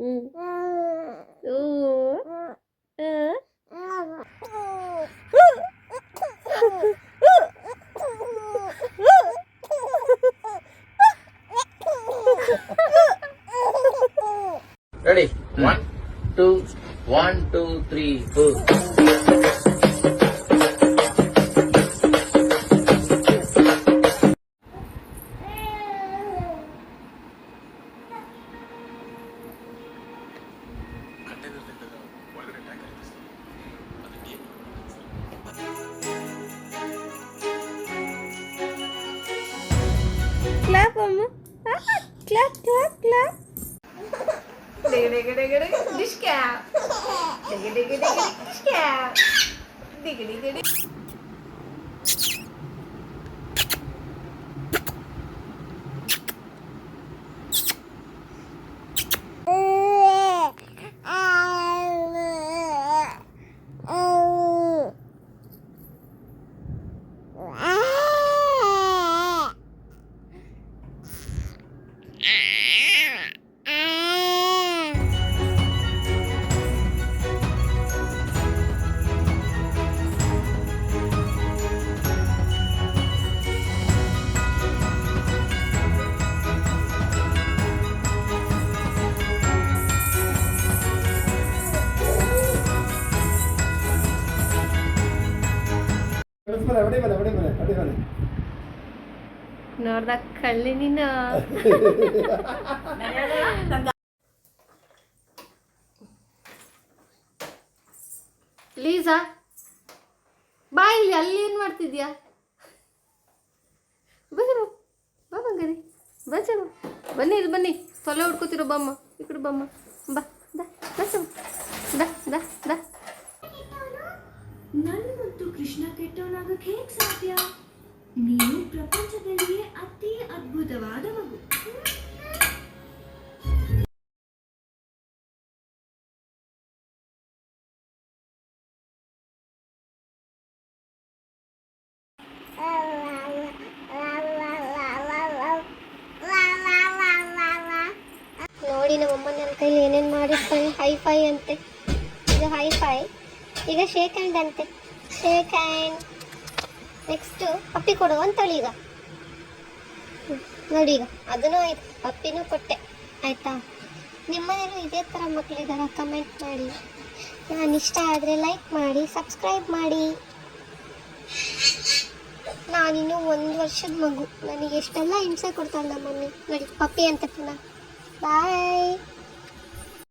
Ready? 1, 2, 1, 2, 3, 4. Clap, Amma. Clap, clap, clap. Dish cap. Dish cap. ನೋಡ್ದ ಕಳ್ಳಿ ನೀನು. Lisa ಬಾ ಇಲ್ಲಿ, ಅಲ್ಲಿ ಏನು ಮಾಡ್ತಿದ್ಯಾ? ಬನ್ನಿ ಬಾ ಬಂಗಾರಿ, ಬಾ ಚಲು ಬನ್ನಿ, ಇದು ಬನ್ನಿ, ತೊಲೆ ಹುಡ್ಕೋತಿರೋ ಬಮ್ಮ, ಈ ಕಡೆ ಬಮ್ಮ, ಬಾ ದಾ ದಾ ದಾ ದಾ. ನನ್ನಂತೂ ಕೃಷ್ಣ ಕೆಟ್ಟವನಾಗಕ್ಕೆ ಹೇಗೆ ಸಾಧ್ಯ? ನೀನು ಪ್ರಪಂಚದಲ್ಲಿಯೇ ಅತಿ ಅದ್ಭುತವಾದ ಮಗು. ನೋಡಿ ನಮ್ಮಮ್ಮ ನನ್ನ ಕೈಲಿ ಏನೇನು ಮಾಡಿರ್ತಾಳೆ. ಹೈಫೈ ಅಂತೆ, ಇದು ಹೈಫೈ. ಈಗ ಶೇಕ್ ಹ್ಯಾಂಡ್ ಅಂತೆ, ಶೇಕ್ ಹ್ಯಾಂಡ್. ನೆಕ್ಸ್ಟು ಪಪ್ಪಿ ಕೊಡು ಅಂತೇಳಿ. ಈಗ ನೋಡಿ, ಈಗ ಅದನ್ನೂ ಆಯ್ತು, ಪಪ್ಪಿನೂ ಕೊಟ್ಟೆ. ಆಯಿತಾ? ನಿಮ್ಮನೇಲೂ ಇದೇ ಥರ ಮಕ್ಕಳಿದಾರ? ಕಮೆಂಟ್ ಮಾಡಿ. ನಾನು ಇಷ್ಟ ಆದರೆ ಲೈಕ್ ಮಾಡಿ, ಸಬ್ಸ್ಕ್ರೈಬ್ ಮಾಡಿ. ನಾನಿನ್ನೂ 1 ವರ್ಷದ ಮಗು, ನನಗೆ ಎಷ್ಟೆಲ್ಲ ಹಿಂಸೆ ಕೊಡ್ತಾಳೆ ನಮ್ಮ ಮಮ್ಮಿ. ನೋಡಿ, ಪಪ್ಪಿ ಅಂತ ಪುನಃ. ಬಾಯ್.